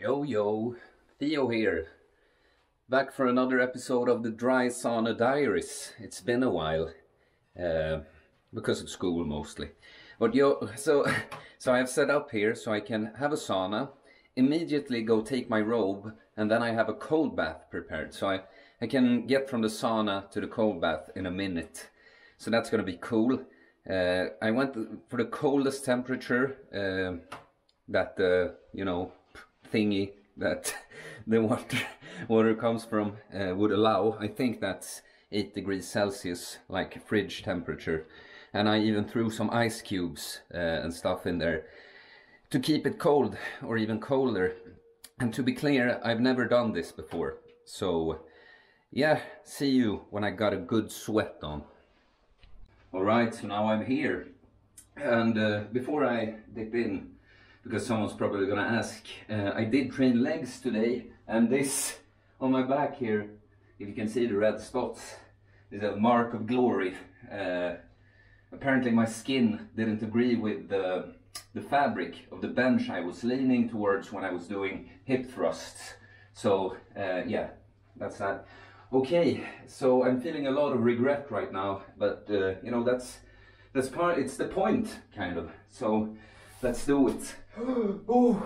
Yo yo, Theo here, back for another episode of the Sauna Diaries. It's been a while, because of school mostly. But so I have set up here so I can have a sauna, immediately go take my robe, and then I have a cold bath prepared. So I can get from the sauna to the cold bath in a minute. So that's gonna be cool. I went for the coldest temperature that thingy that the water comes from would allow. I think that's 8 degrees Celsius, like fridge temperature. And I even threw some ice cubes and stuff in there to keep it cold or even colder. And to be clear, I've never done this before. So yeah, see you when I got a good sweat on. Alright, so now I'm here. And before I dip in, because someone's probably gonna ask, I did train legs today, and this on my back here, if you can see the red spots, is a mark of glory. Apparently my skin didn't agree with the fabric of the bench I was leaning towards when I was doing hip thrusts. So yeah, that's that. Okay, so I'm feeling a lot of regret right now, but that's part, it's the point, kind of. So let's do it. Oh,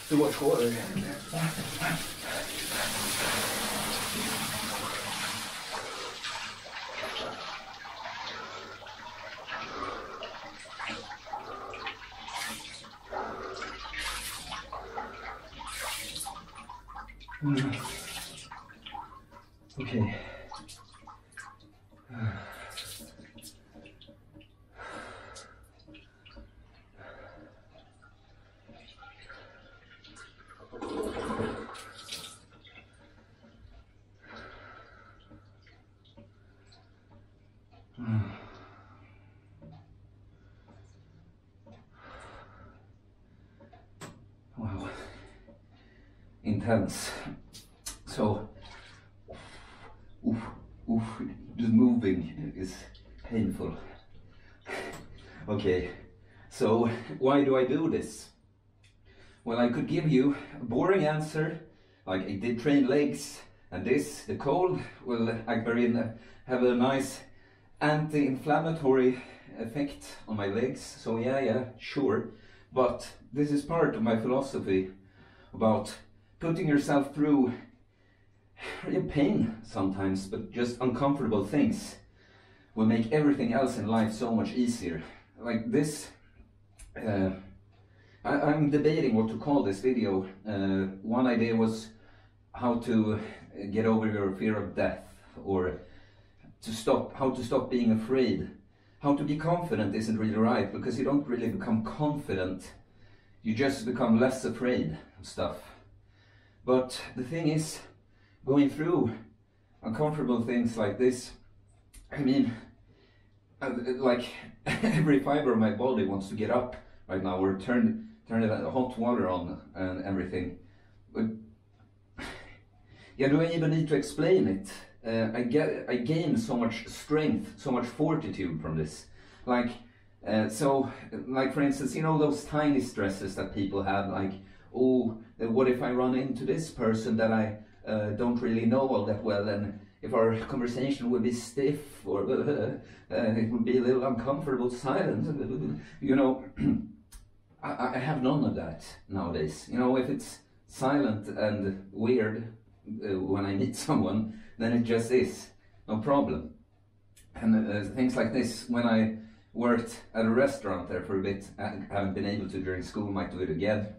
too much water. Okay. Wow, intense. So, just moving is painful. Okay, so why do I do this? Well, I could give you a boring answer, like I did train legs, and this, the cold, will have a nice anti-inflammatory effect on my legs. So yeah, sure. But this is part of my philosophy about putting yourself through real pain sometimes, but just uncomfortable things will make everything else in life so much easier. Like this, I'm debating what to call this video. One idea was how to get over your fear of death, or how to stop being afraid. How to be confident isn't really right, because you don't really become confident, you just become less afraid of stuff. But the thing is, going through uncomfortable things like this, I mean, like every fiber of my body wants to get up right now, or turn the hot water on and everything. But yeah, do I even need to explain it? I gain so much strength, so much fortitude from this. Like, like for instance, you know those tiny stresses that people have, like, oh, what if I run into this person that I don't really know all that well, and if our conversation would be stiff, or it would be a little uncomfortable silence, you know. I have none of that nowadays. You know, if it's silent and weird when I meet someone, then it just is, no problem. And things like this, when I worked at a restaurant there for a bit, I haven't been able to during school, might do it again.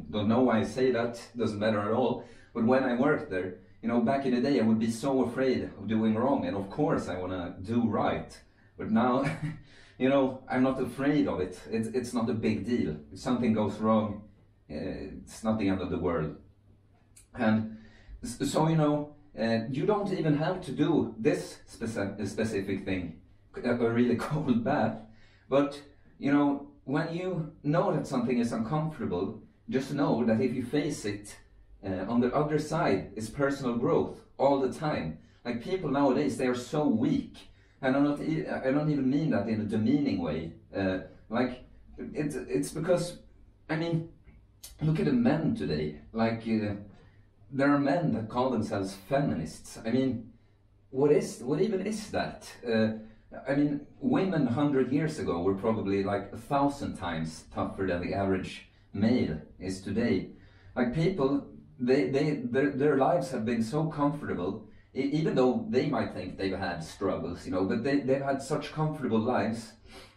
Don't know why I say that, doesn't matter at all. But when I worked there, you know, back in the day I would be so afraid of doing wrong, and of course I want to do right. But now, you know, I'm not afraid of it. It's not a big deal. If something goes wrong, it's not the end of the world. And so, you know, you don't even have to do this specific thing, a really cold bath. But, you know, when you know that something is uncomfortable, just know that if you face it, on the other side is personal growth all the time. Like, people nowadays, they are so weak and I don't even mean that in a demeaning way. Like it's because, I mean, look at the men today. Like there are men that call themselves feminists. I mean, what even is that? I mean, women 100 years ago were probably like 1,000 times tougher than the average male is today. Like people, their lives have been so comfortable, even though they might think they've had struggles, you know, but they've had such comfortable lives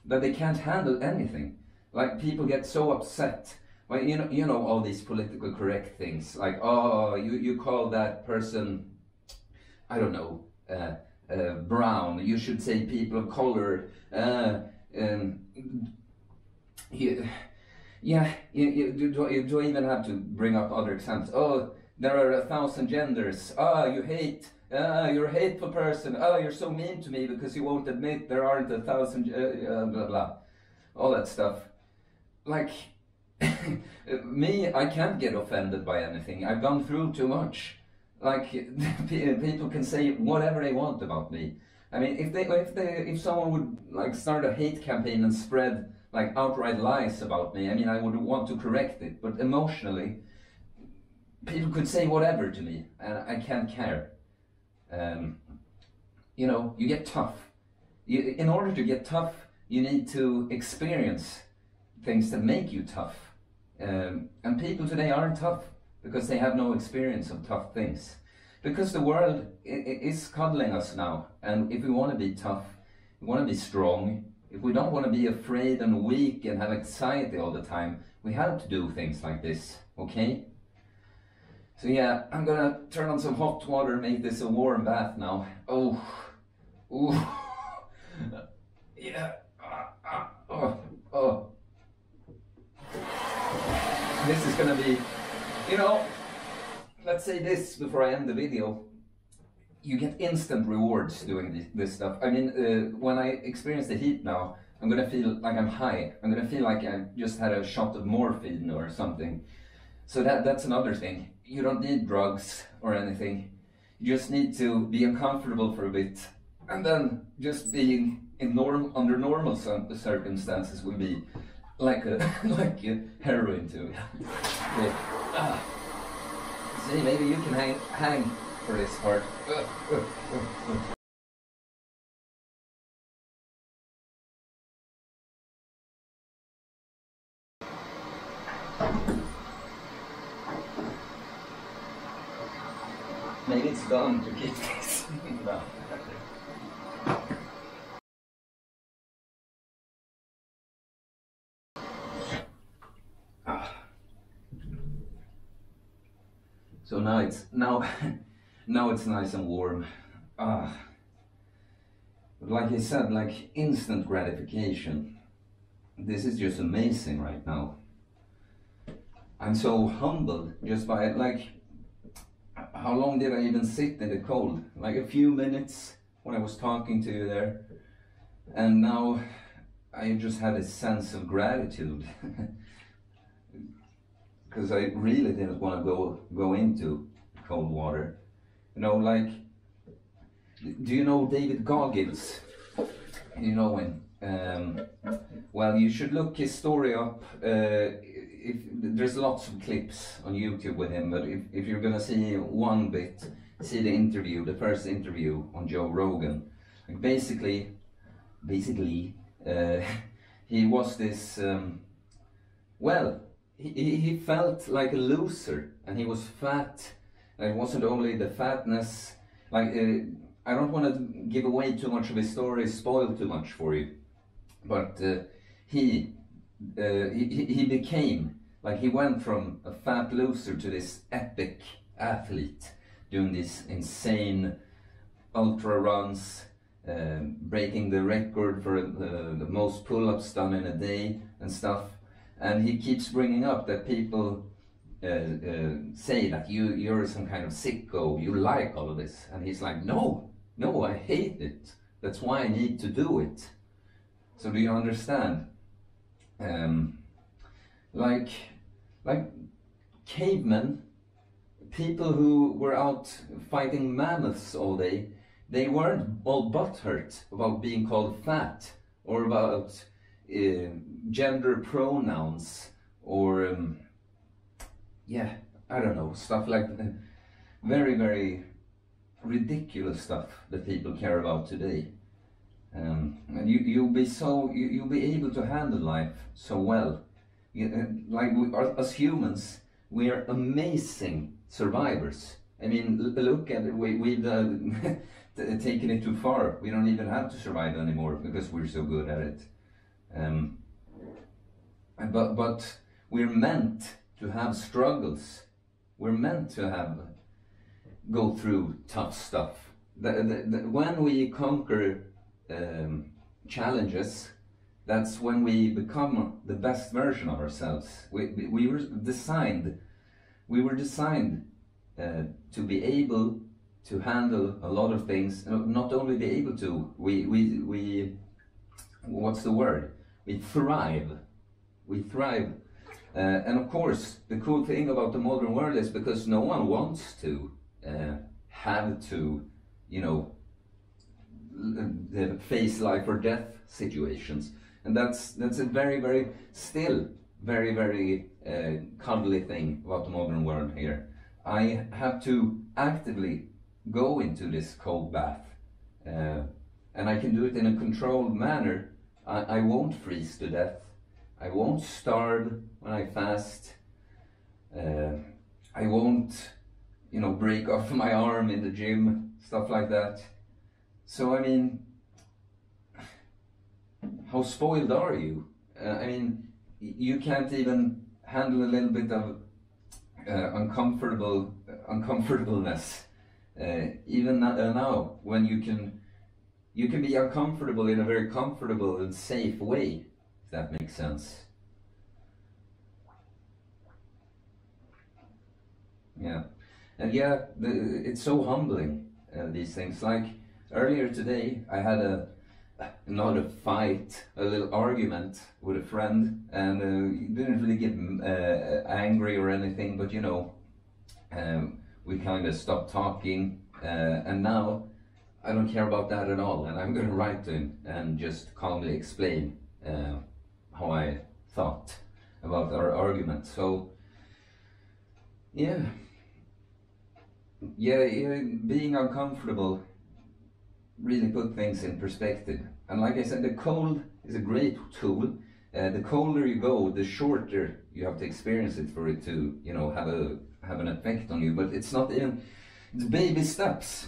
that they can't handle anything. Like people get so upset. Well, you know all these political correct things, like, oh, you call that person, I don't know, brown. You should say people of color. Yeah, do I even have to bring up other examples? Oh, there are 1,000 genders. Ah, you hate. Ah, you're a hateful person. Ah, you're so mean to me because you won't admit there aren't 1,000. Blah blah, all that stuff. Like me, I can't get offended by anything. I've gone through too much. Like people can say whatever they want about me. I mean, if someone would like start a hate campaign and spread like outright lies about me, I mean, I would want to correct it. But emotionally, people could say whatever to me, and I can't care. You know, you get tough. In order to get tough, you need to experience things that make you tough. And people today aren't tough because they have no experience of tough things. Because the world is cuddling us now, and if we want to be tough, we want to be strong, if we don't want to be afraid and weak and have anxiety all the time, we have to do things like this, okay? So yeah, I'm gonna turn on some hot water and make this a warm bath now. Oh, ooh, yeah, oh. This is gonna be, you know, let's say this before I end the video. You get instant rewards doing this stuff. I mean, when I experience the heat now, I'm gonna feel like I'm high. I'm gonna feel like I just had a shot of morphine or something. So that's another thing. You don't need drugs or anything. You just need to be uncomfortable for a bit, and then just being under normal circumstances will be like like heroin to you. Yeah. See, maybe you can hang for this part. Maybe it's done to keep this. No. So now it's nice and warm. But like I said, like instant gratification. This is just amazing right now. I'm so humbled just by it. Like, how long did I even sit in the cold? Like a few minutes when I was talking to you there. And now I just had a sense of gratitude. Because I really didn't want to go into cold water. You know, like, do you know David Goggins? You know him. Well, you should look his story up. There's lots of clips on YouTube with him, but if you're gonna see one bit, see the first interview on Joe Rogan. Like basically, he was this. Well, he felt like a loser, and he was fat. And it wasn't only the fatness. Like I don't want to give away too much of his story, spoil too much for you. But he became, like, he went from a fat loser to this epic athlete, doing these insane ultra runs, breaking the record for the most pull-ups done in a day and stuff. And he keeps bringing up that people say that you're some kind of sicko, you like all of this. And he's like, no, I hate it. That's why I need to do it. So do you understand? Like cavemen, people who were out fighting mammoths all day, they weren't all butthurt about being called fat, or about gender pronouns, or yeah, I don't know, stuff like very, very ridiculous stuff that people care about today. And you'll be able to handle life so well. Like us humans, we are amazing survivors. I mean, look at it. We've taken it too far. We don't even have to survive anymore because we're so good at it. But we're meant to have struggles. We're meant to go through tough stuff. When we conquer challenges, that's when we become the best version of ourselves. We were designed to be able to handle a lot of things. Not only be able to, we what's the word? We thrive. We thrive. And of course, the cool thing about the modern world is because no one wants to have to, face life or death situations, and that's a very, very cuddly thing about the modern world here. I have to actively go into this cold bath, and I can do it in a controlled manner. I won't freeze to death. I won't starve when I fast. I won't, break off my arm in the gym, stuff like that. So, I mean, how spoiled are you? I mean, you can't even handle a little bit of uncomfortableness. Even now, when you can be uncomfortable in a very comfortable and safe way, if that makes sense. Yeah, and yeah, it's so humbling, these things. Like earlier today, I had not a fight, a little argument with a friend, and didn't really get angry or anything, but we kind of stopped talking, and now I don't care about that at all, and I'm going to write to him and just calmly explain how I thought about our argument. So yeah, being uncomfortable really put things in perspective. And like I said, the cold is a great tool. The colder you go, the shorter you have to experience it for it to, have an effect on you. But it's not even, it's baby steps.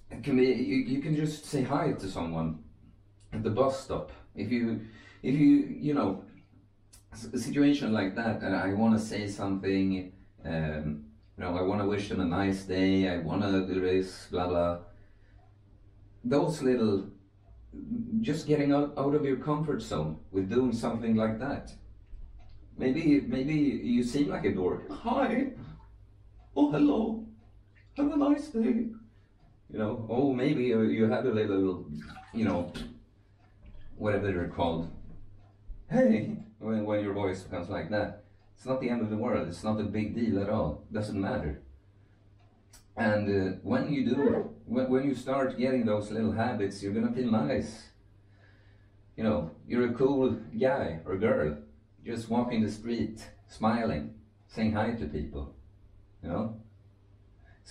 It can be, you can just say hi to someone at the bus stop. If you a situation like that, and I want to say something, I want to wish them a nice day, I want to do this, blah, blah. Those little, just getting out of your comfort zone with doing something like that. Maybe you seem like a dork. Hi. Oh, hello. Have a nice day. Oh, maybe you had a little, whatever they're called. Hey, when your voice becomes like that. It's not the end of the world. It's not a big deal at all. It doesn't matter. And when you do, when you start getting those little habits, you're gonna feel nice. You're a cool guy or girl, just walking the street, smiling, saying hi to people. So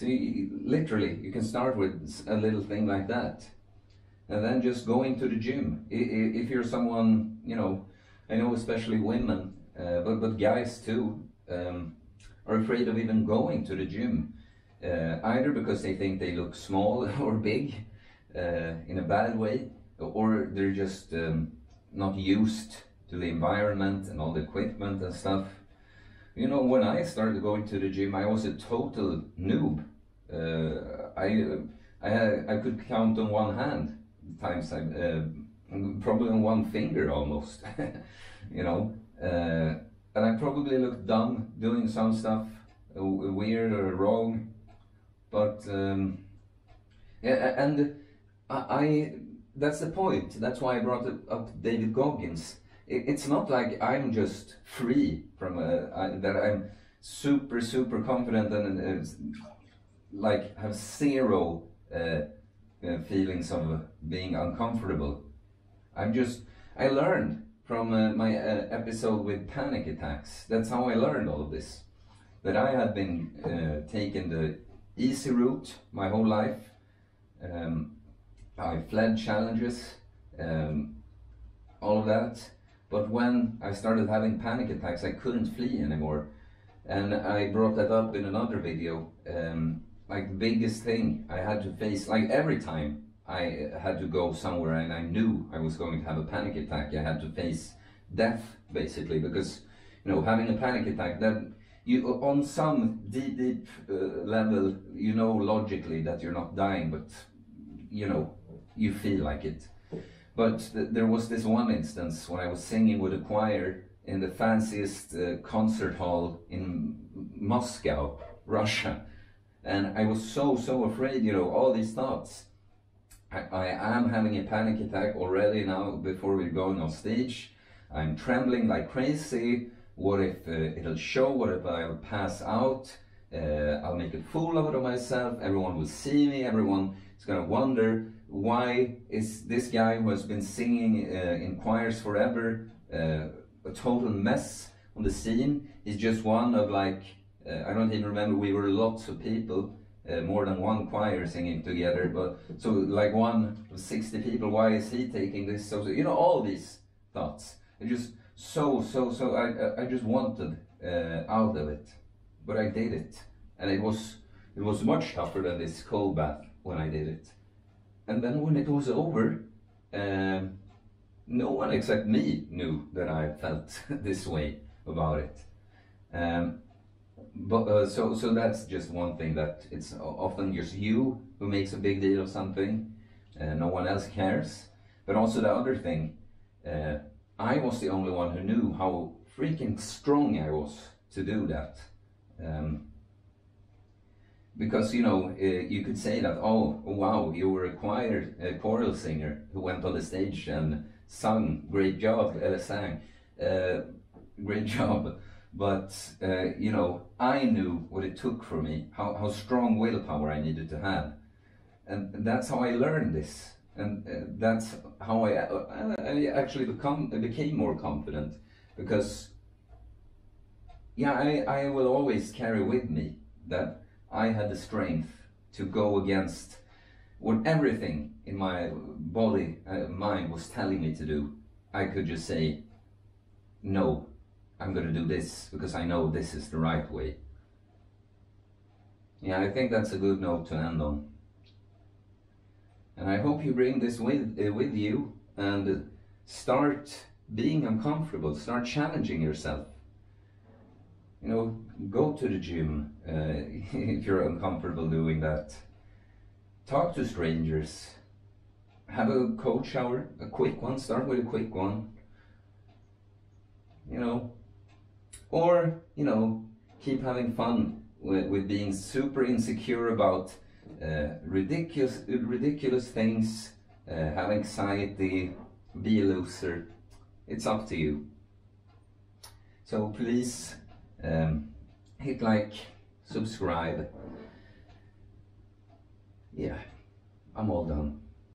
literally, you can start with a little thing like that, and then just going to the gym. If you're someone, I know especially women, but guys too, are afraid of even going to the gym. Either because they think they look small or big, in a bad way, or they're just not used to the environment and all the equipment and stuff. When I started going to the gym, I was a total noob. I could count on one hand the times probably on one finger almost, and I probably looked dumb doing some stuff, weird or wrong. But that's the point. That's why I brought up David Goggins. It's not like I'm just free from that I'm super confident and like have zero feelings of being uncomfortable. I learned from my episode with panic attacks. That's how I learned all of this. That I had been taking the easy route my whole life. I fled challenges, all of that. But when I started having panic attacks, I couldn't flee anymore. And I brought that up in another video. Like the biggest thing I had to face, like every time I had to go somewhere and I knew I was going to have a panic attack, I had to face death, basically, because, you know, having a panic attack, that you, on some deep level, you know logically that you're not dying, but, you know, you feel like it. But there was this one instance when I was singing with a choir in the fanciest concert hall in Moscow, Russia. And I was so afraid, you know, all these thoughts. I am having a panic attack already now before we're going on stage. I'm trembling like crazy. What if it'll show? What if I'll pass out? I'll make a fool out of myself. Everyone will see me. Everyone is going to wonder, why is this guy who has been singing in choirs forever a total mess on the scene? He's just one of, like, I don't even remember, we were lots of people, more than one choir singing together, but so like one of 60 people, why is he taking this? So, you know, all these thoughts. I just I just wanted out of it, but I did it, and it was much tougher than this cold bath when I did it. And then when it was over, no one except me knew that I felt this way about it. So that's just one thing, that it's often just you who makes a big deal of something, no one else cares. But also the other thing, I was the only one who knew how freaking strong I was to do that. Because, you know, you could say that, oh wow, you were a choral singer who went on the stage and sang, great job, great job. But, you know, I knew what it took for me, how strong willpower I needed to have. And that's how I learned this. And that's how I actually became more confident. Because, yeah, I will always carry with me that I had the strength to go against what everything in my body, mind was telling me to do. I could just say, no, I'm going to do this because I know this is the right way. Yeah, I think that's a good note to end on. And I hope you bring this with you and start being uncomfortable, start challenging yourself. You know, go to the gym if you're uncomfortable doing that. Talk to strangers. Have a cold shower, a quick one, start with a quick one. You know, or, you know, keep having fun with being super insecure about ridiculous things, have anxiety, be a loser. It's up to you. So please hit like, subscribe. Yeah, I'm all done.